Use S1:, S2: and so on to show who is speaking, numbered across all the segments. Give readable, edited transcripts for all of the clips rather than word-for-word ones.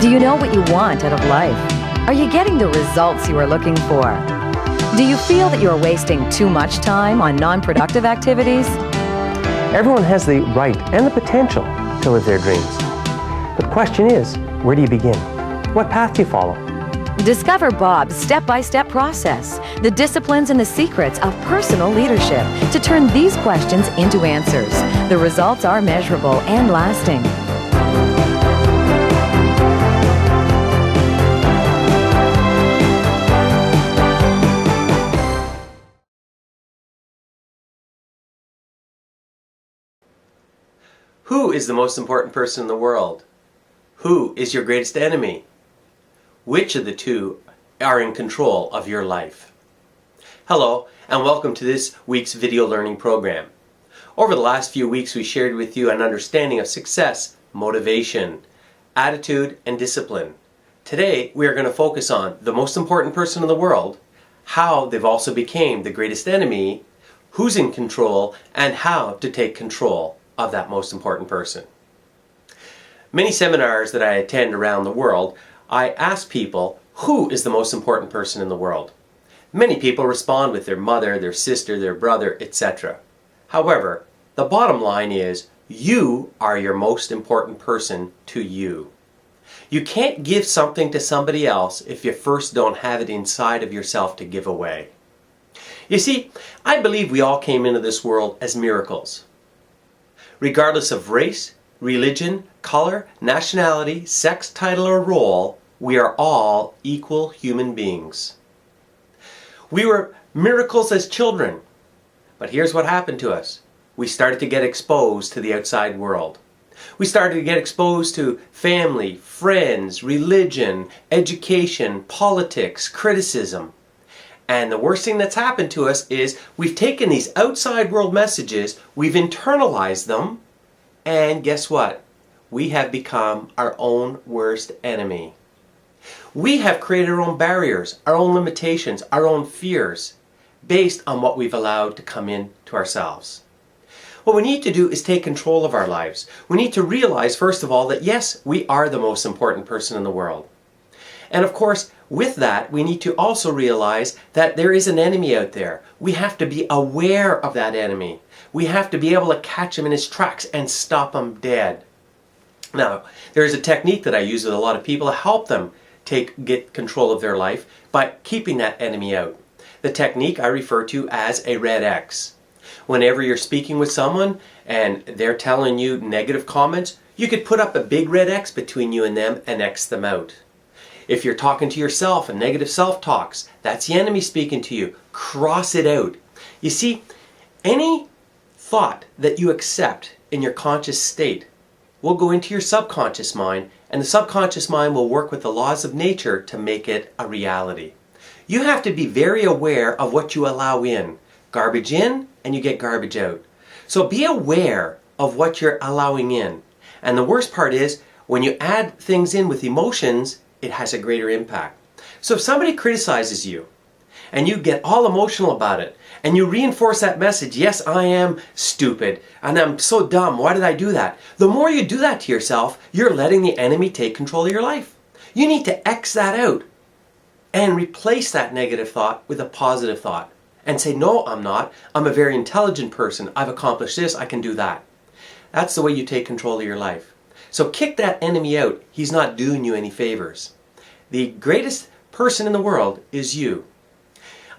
S1: Do you know what you want out of life? Are you getting the results you are looking for? Do you feel that you are wasting too much time on non-productive activities?
S2: Everyone has the right and the potential to live their dreams. The question is, where do you begin? What path do you follow?
S1: Discover Bob's step-by-step process, the disciplines and the secrets of personal leadership to turn these questions into answers. The results are measurable and lasting.
S3: Who is the most important person in the world? Who is your greatest enemy? Which of the two are in control of your life? Hello, and welcome to this week's video learning program. Over the last few weeks, we shared with you an understanding of success, motivation, attitude, and discipline. Today, we are going to focus on the most important person in the world, how they've also become the greatest enemy, who's in control, and how to take control of that most important person. Many seminars that I attend around the world, I ask people, who is the most important person in the world? Many people respond with their mother, their sister, their brother, etc. However, the bottom line is, you are your most important person to you. You can't give something to somebody else if you first don't have it inside of yourself to give away. You see, I believe we all came into this world as miracles. Regardless of race, religion, color, nationality, sex, title, or role, we are all equal human beings. We were miracles as children, but here's what happened to us. We started to get exposed to the outside world. We started to get exposed to family, friends, religion, education, politics, criticism. And the worst thing that's happened to us is we've taken these outside world messages, we've internalized them, and guess what? We have become our own worst enemy. We have created our own barriers, our own limitations, our own fears, based on what we've allowed to come into ourselves. What we need to do is take control of our lives. We need to realize, first of all, that yes, we are the most important person in the world. And of course, with that, we need to also realize that there is an enemy out there. We have to be aware of that enemy. We have to be able to catch him in his tracks and stop him dead. Now, there's a technique that I use with a lot of people to help them get control of their life by keeping that enemy out. The technique I refer to as a red X. Whenever you're speaking with someone and they're telling you negative comments, you could put up a big red X between you and them and X them out. If you're talking to yourself and negative self-talks, that's the enemy speaking to you. Cross it out. You see, any thought that you accept in your conscious state will go into your subconscious mind, and the subconscious mind will work with the laws of nature to make it a reality. You have to be very aware of what you allow in. Garbage in, and you get garbage out. So be aware of what you're allowing in. And the worst part is, when you add things in with emotions, it has a greater impact. So if somebody criticizes you and you get all emotional about it and you reinforce that message, yes, I am stupid and I'm so dumb, why did I do that? The more you do that to yourself, you're letting the enemy take control of your life. You need to X that out and replace that negative thought with a positive thought and say, no, I'm not. I'm a very intelligent person. I've accomplished this. I can do that. That's the way you take control of your life. So kick that enemy out. He's not doing you any favors. The greatest person in the world is you.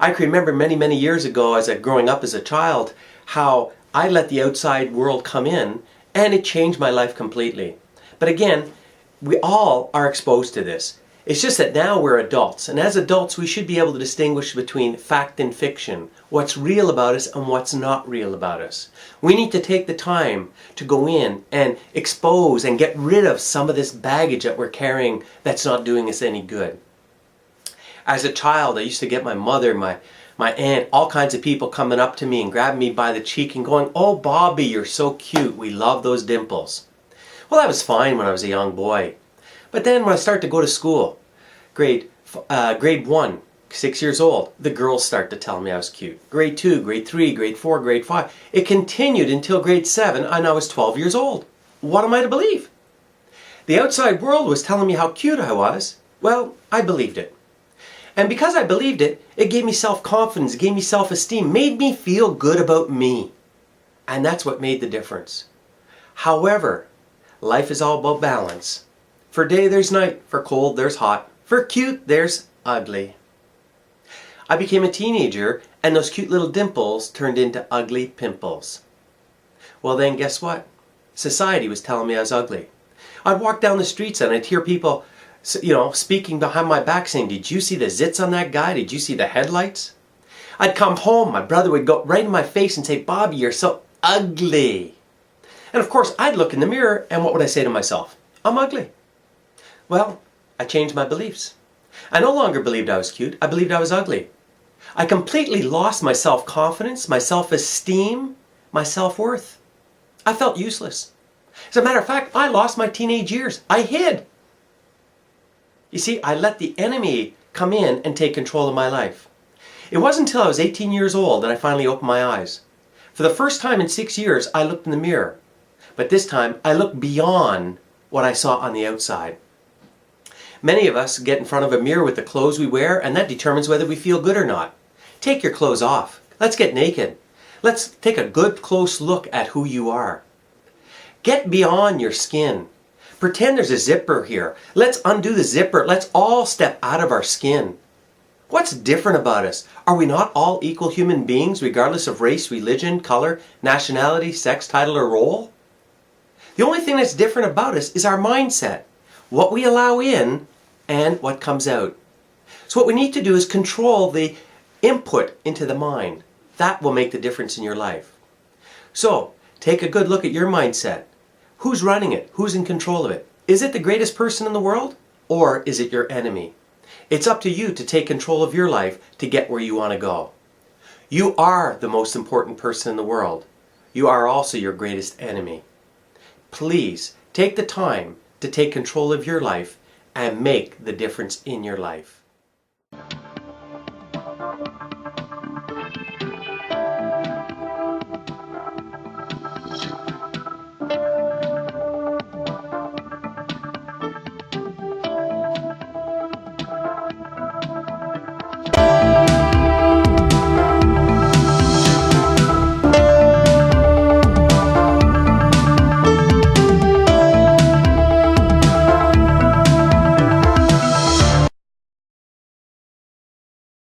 S3: I can remember many years ago growing up as a child how I let the outside world come in and it changed my life completely. But again, we all are exposed to this. It's just that now we're adults, and as adults we should be able to distinguish between fact and fiction, what's real about us and what's not real about us. We need to take the time to go in and expose and get rid of some of this baggage that we're carrying that's not doing us any good. As a child, I used to get my mother, my aunt, all kinds of people coming up to me and grabbing me by the cheek and going, "Oh, Bobby, you're so cute. We love those dimples." Well, that was fine when I was a young boy. But then when I started to go to school, grade 1, 6 years old, the girls start to tell me I was cute. Grade 2, grade 3, grade 4, grade 5. It continued until grade 7 and I was 12 years old. What am I to believe? The outside world was telling me how cute I was. Well, I believed it. And because I believed it, it gave me self-confidence, it gave me self-esteem, made me feel good about me. And that's what made the difference. However, life is all about balance. For day there's night, for cold there's hot, for cute there's ugly. I became a teenager and those cute little dimples turned into ugly pimples. Well then, guess what? Society was telling me I was ugly. I'd walk down the streets and I'd hear people, speaking behind my back saying, "Did you see the zits on that guy? Did you see the headlights?" I'd come home, my brother would go right in my face and say, "Bobby, you're so ugly." And of course, I'd look in the mirror and what would I say to myself? I'm ugly. Well, I changed my beliefs. I no longer believed I was cute, I believed I was ugly. I completely lost my self-confidence, my self-esteem, my self-worth. I felt useless. As a matter of fact, I lost my teenage years. I hid. You see, I let the enemy come in and take control of my life. It wasn't until I was 18 years old that I finally opened my eyes. For the first time in 6 years, I looked in the mirror. But this time, I looked beyond what I saw on the outside. Many of us get in front of a mirror with the clothes we wear, and that determines whether we feel good or not. Take your clothes off. Let's get naked. Let's take a good close look at who you are. Get beyond your skin. Pretend there's a zipper here. Let's undo the zipper. Let's all step out of our skin. What's different about us? Are we not all equal human beings regardless of race, religion, color, nationality, sex, title, or role? The only thing that's different about us is our mindset. What we allow in and what comes out. So what we need to do is control the input into the mind. That will make the difference in your life. So, take a good look at your mindset. Who's running it? Who's in control of it? Is it the greatest person in the world? Or is it your enemy? It's up to you to take control of your life to get where you want to go. You are the most important person in the world. You are also your greatest enemy. Please, take the time to take control of your life and make the difference in your life.